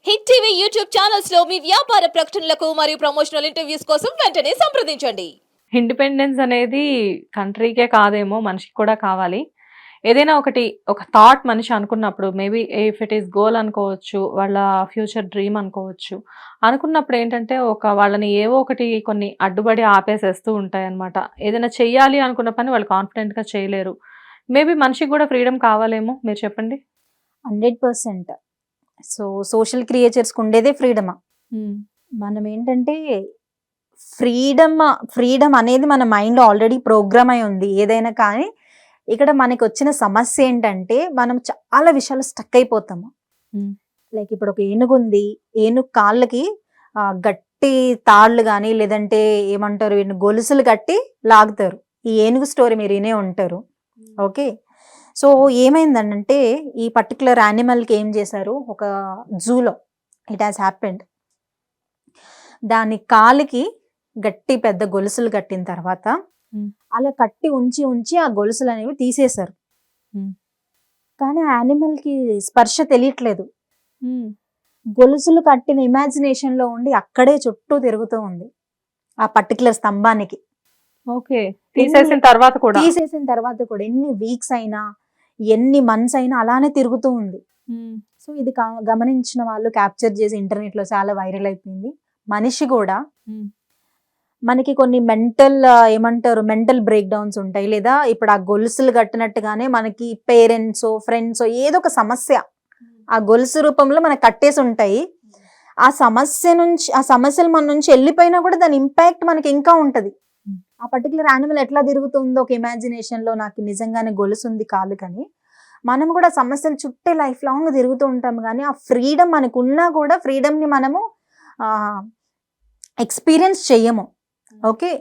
Hit TV YouTube channels లో మీ వ్యాపార ప్రకటనలకు మరియు ప్రమోషనల్ ఇంటర్వ్యూస్ కోసం వెంటనే సంప్రదించండి. ఇండిపెండెన్స్ అనేది కంట్రీకే కాదేమో మనిషికి కూడా కావాలి. ఏదైనా ఒక థాట్ మనిషి అనుకున్నప్పుడు maybe if it is goal అనుకోవచ్చు, వాళ్ళ ఫ్యూచర్ డ్రీమ్ అనుకోవచ్చు. అనుకున్నప్పుడు ఏంటంటే వాళ్ళని ఏవో ఒకటి కొన్ని అడ్డుపడి ఆపేసేస్తూ ఉంటాయన్నమాట. ఏదైనా చెయ్యాలి అనుకున్న పని వాళ్ళు కాన్ఫిడెంట్‌గా చేయలేరు. మేబీ మనిషికి కూడా ఫ్రీడమ్ కావాలేమో మీరు చెప్పండి? 100%. సో, సోషల్ క్రియేచర్స్‌కి ఉండేదే ఫ్రీడమా. హ్మ్. మనం ఏంటంటే ఫ్రీడమ్ అనేది మన మైండ్‌లో ఆల్రెడీ ప్రోగ్రామ్ అయి ఉంది. ఏదైనా కానీ ఇక్కడ మనకొచ్చిన సమస్య ఏంటంటే మనం చాలా విషయాలు స్టక్ అయిపోతాము. హ్మ్. లైక్ ఇప్పుడు ఒక ఏనుగుంది. ఏనుగు కాళ్ళకి గట్టి తాళ్ళు గాని లేదంటే ఏమంటారు గొలుసులు కట్టి లాగుతారు. ఈ ఏనుగు స్టోరీ మీరు వినే ఉంటారు. ఓకే. సో ఏమైందనంటే ఈ పర్టిక్యులర్ యానిమల్‌కి ఏం చేశారు, ఒక జూలో ఇట్ హాస్ హ్యాపెండ్. దాని కాలికి గట్టి పెద్ద గొలుసులు కట్టిన తర్వాత అలా కట్టి ఉంచి ఆ గొలుసులు అనేవి తీసేశారు. కానీ ఆ యానిమల్‌కి స్పర్శ తెలియట్లేదు. గొలుసులు కట్టిన ఇమాజినేషన్ లో ఉండి అక్కడే చుట్టూ తిరుగుతూ ఉంది ఆ పర్టిక్యులర్ స్తంభానికి. ఓకే. తీసేసిన తర్వాత కూడా ఎన్ని వీక్స్ అయినా ఎన్ని మంత్స్ అయినా అలానే తిరుగుతూ ఉంది. సో ఇది గమనించిన వాళ్ళు క్యాప్చర్ చేసి ఇంటర్నెట్ లో చాలా వైరల్ అయిపోయింది. మనిషి కూడా మనకి కొన్ని మెంటల్ బ్రేక్ డౌన్స్ ఉంటాయి. లేదా ఇప్పుడు ఆ గొలుసులు కట్టినట్టుగానే మనకి పేరెంట్స్ ఫ్రెండ్స్ ఏదో ఒక సమస్య ఆ గొలుసు రూపంలో మనకు కట్టేసి ఉంటాయి. ఆ సమస్యలు మన నుంచి వెళ్ళిపోయినా కూడా దాని ఇంపాక్ట్ మనకి ఇంకా ఉంటది. ఆ పర్టికులర్ యానిమల్ ఎట్లా తిరుగుతుందో ఒక ఇమాజినేషన్ లో నాకు నిజంగానే గొలుసు ఉంది కాదు, కానీ మనం కూడా సమస్యలు చుట్టే లైఫ్ లాంగ్ తిరుగుతూ ఉంటాం. కానీ ఆ ఫ్రీడమ్ మనకు ఉన్నా కూడా ఫ్రీడమ్ ని మనము ఎక్స్పీరియన్స్ చెయ్యము. ఓకే.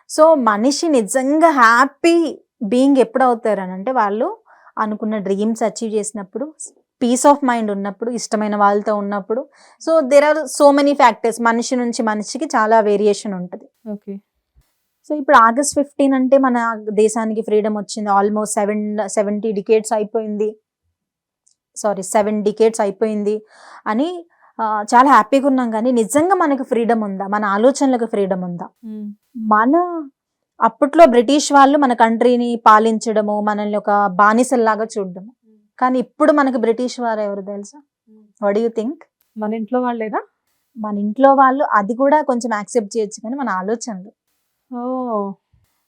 సో మనిషి నిజంగా హ్యాపీ బీయింగ్ ఎప్పుడు అవుతారు అని అంటే వాళ్ళు అనుకున్న డ్రీమ్స్ అచీవ్ చేసినప్పుడు, పీస్ ఆఫ్ మైండ్ ఉన్నప్పుడు, ఇష్టమైన వాళ్ళతో ఉన్నప్పుడు. So there are so many factors. మనిషి నుంచి మనిషికి చాలా వేరియేషన్ ఉంటుంది. ఓకే. సో ఇప్పుడు August 15 అంటే మన దేశానికి ఫ్రీడమ్ వచ్చింది. ఆల్మోస్ట్ 7 డికేట్స్ అయిపోయింది. 7 డికేట్స్ అయిపోయింది అని చాలా హ్యాపీగా ఉన్నాం. కానీ నిజంగా మనకు ఫ్రీడమ్ ఉందా? మన ఆలోచనలకు ఫ్రీడమ్ ఉందా? మన అప్పట్లో బ్రిటిష్ వాళ్ళు మన కంట్రీని పాలించడము, మనల్ని ఒక బానిసల్లాగా చూడడము. కానీ ఇప్పుడు మనకు బ్రిటిష్ వారు ఎవరు తెలుసా? What you think? మన ఇంట్లో వాళ్ళేనా? మన ఇంట్లో వాళ్ళు అది కూడా కొంచెం యాక్సెప్ట్ చేయొచ్చు, కానీ మన ఆలోచనలు,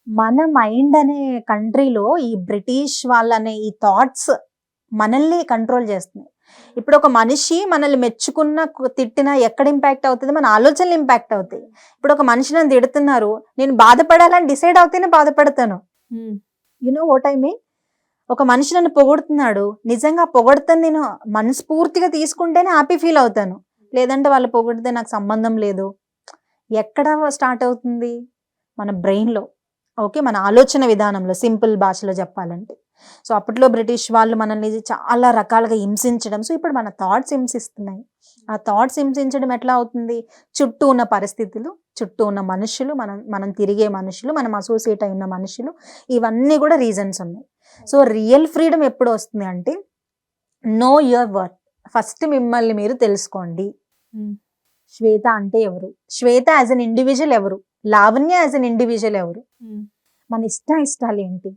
మన మైండ్ అనే కంట్రీలో ఈ బ్రిటిష్ వాళ్ళనే ఈ థాట్స్ మనల్ని కంట్రోల్ చేస్తున్నాయి. ఇప్పుడు ఒక మనిషి మనల్ని మెచ్చుకున్న తిట్టినా ఎక్కడ ఇంపాక్ట్ అవుతుంది? మన ఆలోచనలు ఇంపాక్ట్ అవుతాయి. ఇప్పుడు ఒక మనిషి నన్ను తిడుతున్నారు, నేను బాధపడాలని డిసైడ్ అవుతేనే బాధపడతాను. You know what I mean? ఒక మనిషి నన్ను పొగుడుతున్నాడు, నిజంగా పొగడుతాను నేను మనస్ఫూర్తిగా తీసుకుంటేనే హ్యాపీ ఫీల్ అవుతాను. లేదంటే వాళ్ళు పొగిడితే నాకు సంబంధం లేదు. ఎక్కడ స్టార్ట్ అవుతుంది? మన బ్రెయిన్లో. ఓకే, మన ఆలోచన విధానంలో, సింపుల్ భాషలో చెప్పాలంటే. సో అప్పట్లో బ్రిటిష్ వాళ్ళు మనల్ని చాలా రకాలుగా హింసించడం. సో ఇప్పుడు మన థాట్స్ హింసిస్తున్నాయి. ఆ థాట్స్ హింసించడం ఎట్లా అవుతుంది? చుట్టూ ఉన్న పరిస్థితులు, చుట్టూ ఉన్న మనుషులు, మనం తిరిగే మనుషులు, మనం అసోసియేట్ అయిన మనుషులు, ఇవన్నీ కూడా రీజన్స్ ఉన్నాయి. సో రియల్ ఫ్రీడమ్ ఎప్పుడు వస్తుంది అంటే నో యువర్ వర్త్. ఫస్ట్ మిమ్మల్ని మీరు తెలుసుకోండి. శ్వేత అంటే ఎవరు? శ్వేత యాజ్ అన్ ఇండివిజువల్ ఎవరు? లావణ్య యాజ్ అన్ ఇండివిజువల్ ఎవరు? మన ఇష్టాలు ఏంటి?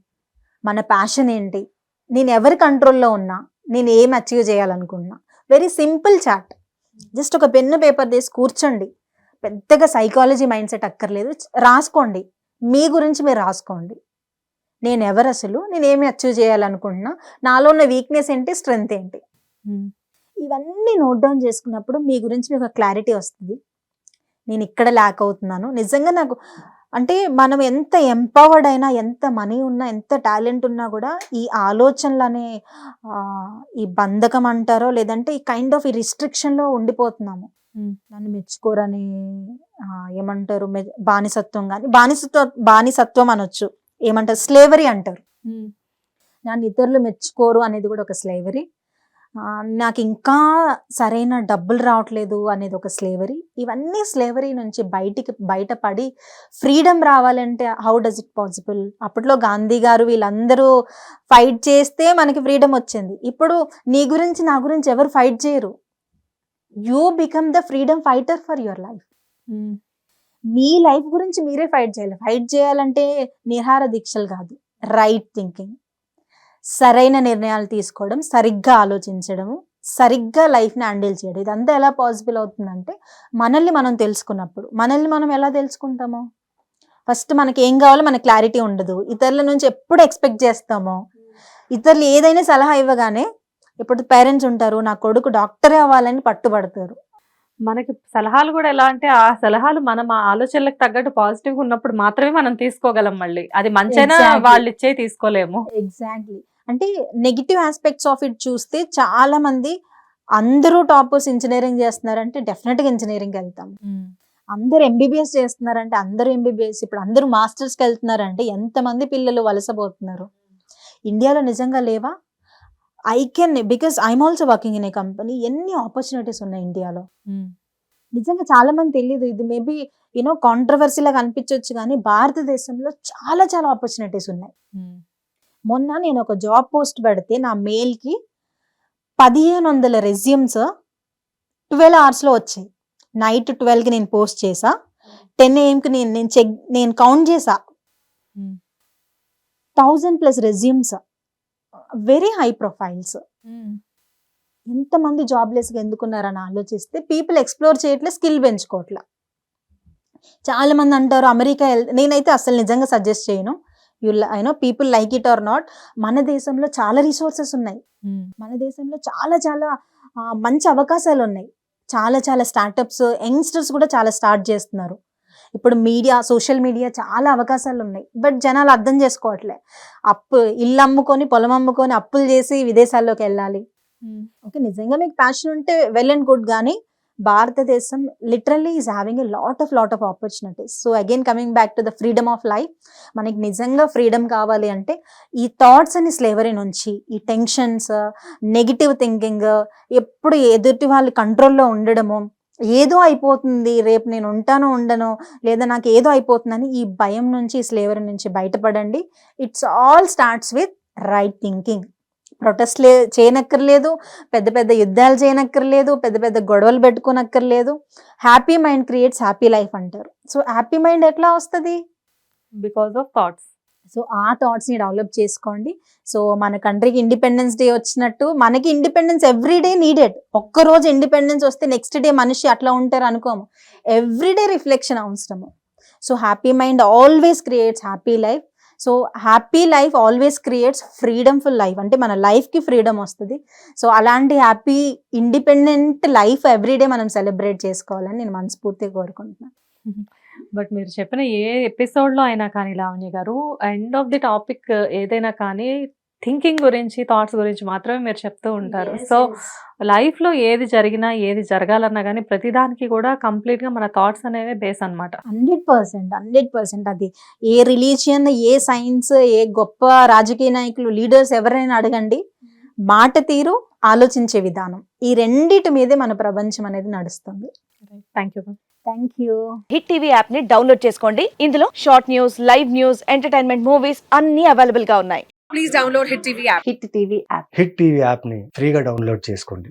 మన ప్యాషన్ ఏంటి? నేను ఎవరి కంట్రోల్లో ఉన్నా? నేను ఏం అచీవ్ చేయాలనుకున్నా? Very simple chat. జస్ట్ ఒక పెన్ను పేపర్ తీసి కూర్చోండి. పెద్దగా సైకాలజీ మైండ్ సెట్ అక్కర్లేదు. రాసుకోండి, మీ గురించి మీరు రాసుకోండి. నేను ఎవరు అసలు? నేను ఏమి అచీవ్ చేయాలనుకుంటున్నా? నాలో ఉన్న వీక్నెస్ ఏంటి? స్ట్రెంగ్త్ ఏంటి? ఇవన్నీ నోట్ డౌన్ చేసుకున్నప్పుడు మీ గురించి మీకు క్లారిటీ వస్తుంది. నేను ఇక్కడ ల్యాక్ అవుతున్నాను. నిజంగా నాకు అంటే మనం ఎంత ఎంపవర్డ్ అయినా, ఎంత మనీ ఉన్నా, ఎంత టాలెంట్ ఉన్నా కూడా ఈ ఆలోచనలు అనే ఈ బంధకం అంటారో, లేదంటే ఈ కైండ్ ఆఫ్ ఈ రిస్ట్రిక్షన్లో ఉండిపోతున్నాము. నన్ను మెచ్చుకోరని ఏమంటారు, బానిసత్వం. కానీ బానిసత్వం అనొచ్చు, ఏమంటారు, స్లేవరీ అంటారు. నన్ను ఇతరులు మెచ్చుకోరు అనేది కూడా ఒక స్లేవరీ. నాకు ఇంకా సరైన డబ్బులు రావట్లేదు అనేది ఒక స్లేవరీ. ఇవన్నీ స్లేవరీ నుంచి బయటపడి ఫ్రీడమ్ రావాలంటే హౌ డస్ ఇట్ పాసిబుల్? అప్పట్లో గాంధీ గారు వీళ్ళందరూ ఫైట్ చేస్తే మనకి ఫ్రీడమ్ వచ్చింది. ఇప్పుడు నీ గురించి నా గురించి ఎవరు ఫైట్ చేయరు. You become the freedom fighter for your life. Me life గురించి మీరే ఫైట్ చేయాలి. ఫైట్ చేయాలంటే నిహార దీక్షలు కాదు, రైట్ థింకింగ్, సరైన నిర్ణయాలు తీసుకోవడం, సరిగ్గా ఆలోచించడము, సరిగ్గా లైఫ్ని హ్యాండిల్ చేయడం. ఇదంతా ఎలా పాసిబుల్ అవుతుందంటే మనల్ని మనం తెలుసుకున్నప్పుడు. మనల్ని మనం ఎలా తెలుసుకుంటామో, ఫస్ట్ మనకి ఏం కావాలో మనకి క్లారిటీ ఉండదు. ఇతరుల నుంచి ఎప్పుడు ఎక్స్పెక్ట్ చేస్తామో, ఇతరులు ఏదైనా సలహా ఇవ్వగానే, ఇప్పుడు పేరెంట్స్ ఉంటారు, నా కొడుకు డాక్టరే అవ్వాలని పట్టుబడతారు. మనకి సలహాలు కూడా ఎలా అంటే ఆ సలహాలు మనం ఆ ఆలోచనలకు తగ్గట్టు పాజిటివ్ ఉన్నప్పుడు మాత్రమే మనం తీసుకోగలం. మళ్ళీ అది మంచైనా Exactly. వాళ్ళు ఇచ్చే తీసుకోలేము. ఎగ్జాక్ట్లీ. అంటే నెగిటివ్ ఆస్పెక్ట్స్ ఆఫ్ ఇట్ చూస్తే చాలా మంది, అందరూ టాపర్స్ ఇంజనీరింగ్ చేస్తున్నారంటే డెఫినెట్గా ఇంజనీరింగ్ వెళ్తాం. అందరూ ఎంబీబీఎస్ చేస్తున్నారంటే అందరూ ఎంబీబీఎస్. ఇప్పుడు అందరూ మాస్టర్స్కి వెళ్తున్నారంటే ఎంతమంది పిల్లలు వలసపోతున్నారు. ఇండియాలో నిజంగా లేవా? I can, because I'm also working in a company. ఎన్ని ఆపర్చునిటీస్ ఉన్నాయి ఇండియాలో, నిజంగా చాలా మంది తెలియదు. ఇది మేబీ కాంట్రవర్సీ లాగా అనిపించవచ్చు, కానీ భారతదేశంలో చాలా చాలా ఆపర్చునిటీస్ ఉన్నాయి. మొన్న నేను ఒక జాబ్ పోస్ట్ పెడితే నా మెయిల్కి 1500 రెజ్యూమ్స్ 12 అవర్స్లో వచ్చాయి. నైట్ 12కి నేను పోస్ట్ చేసా, 10 AM నేను కౌంట్ చేసా, 1000+ రెజ్యూమ్స్, వెరీ హై ప్రొఫైల్స్. ఎంతమంది జాబ్లెస్గా ఎందుకున్నారని ఆలోచిస్తే పీపుల్ ఎక్స్ప్లోర్ చేయట్లే, స్కిల్ పెంచుకోవట్లే. చాలా మంది అంటారు అమెరికా నేనైతే అసలు నిజంగా సజెస్ట్ చేయను. People like it or not, మన దేశంలో చాలా రిసోర్సెస్ ఉన్నాయి. మన దేశంలో చాలా చాలా మంచి అవకాశాలు ఉన్నాయి. చాలా చాలా స్టార్టప్స్, యంగ్స్టర్స్ కూడా చాలా స్టార్ట్ చేస్తున్నారు. ఇప్పుడు మీడియా, సోషల్ మీడియా చాలా అవకాశాలు ఉన్నాయి. బట్ జనాలు అర్థం చేసుకోవట్లే. ఇల్లు అమ్ముకొని, పొలం అమ్ముకొని, అప్పులు చేసి విదేశాల్లోకి వెళ్ళాలి. ఓకే, నిజంగా మీకు ప్యాషన్ ఉంటే వెల్ అండ్ గుడ్, కానీ భారతదేశం literally is having a lot of opportunities. So again coming back to the freedom of life, మనకి నిజంగా ఫ్రీడమ్ కావాలి అంటే ఈ థాట్స్ అని స్లేవరీ నుంచి, ఈ టెన్షన్స్, నెగిటివ్ థింకింగ్, ఎప్పుడు ఎదుటి వాళ్ళు కంట్రోల్లో ఉండడము, ఏదో అయిపోతుంది, రేపు నేను ఉంటానో ఉండను, లేదా నాకు ఏదో అయిపోతుందని ఈ భయం నుంచి, ఈ స్లేవరీ నుంచి బయటపడండి. It's all starts with right thinking. Protest చేయనక్కర్లేదు, పెద్ద పెద్ద యుద్ధాలు చేయనక్కర్లేదు, పెద్ద పెద్ద గొడవలు పెట్టుకోనక్కర్లేదు. Happy mind creates happy life అంటారు. సో హ్యాపీ మైండ్ ఎట్లా వస్తుంది? Because of thoughts. సో ఆ థాట్స్ని డెవలప్ చేసుకోండి. సో మన కంట్రీకి ఇండిపెండెన్స్ డే వచ్చినట్టు మనకి ఇండిపెండెన్స్ ఎవ్రీడే నీడెడ్. ఒక్కరోజు ఇండిపెండెన్స్ వస్తే నెక్స్ట్ డే మనిషి అట్లా ఉంటారు అనుకోము. ఎవ్రీడే రిఫ్లెక్షన్ అవసరము. So happy mind always creates happy life. So happy life always creates freedomful life. అంటే మన లైఫ్కి ఫ్రీడమ్ వస్తుంది. సో అలాంటి హ్యాపీ ఇండిపెండెంట్ లైఫ్ ఎవ్రీడే మనం సెలబ్రేట్ చేసుకోవాలని నేను మనస్ఫూర్తిగా కోరుకుంటున్నాను. బట్ మీరు చెప్పిన ఏ ఎపిసోడ్లో అయినా కానీ లావణ్య గారు, ఎండ్ ఆఫ్ ది టాపిక్ ఏదైనా కానీ థింకింగ్ గురించి, థాట్స్ గురించి మాత్రమే మీరు చెప్తూ ఉంటారు. సో లైఫ్లో ఏది జరిగినా, ఏది జరగాలన్నా కానీ ప్రతిదానికి కూడా కంప్లీట్గా మన థాట్స్ అనేవి బేస్ అనమాట. 100%. అది ఏ రిలీజియన్, ఏ సైన్స్, ఏ గొప్ప రాజకీయ నాయకులు, లీడర్స్ ఎవరైనా అడగండి, మాట తీరు, ఆలోచించే విధానం, ఈ రెండిటి మీదే మన ప్రపంచం అనేది నడుస్తుంది. Thank you. Thank you. Hit TV app ని డౌన్లోడ్ చేసుకోండి. ఇందులో short news, live news, entertainment movies అన్ని అవైలబుల్ గా ఉన్నాయి. Please download Hit TV app. Hit TV app. Hit TV యాప్ని ఫ్రీగా డౌన్లోడ్ చేసుకోండి.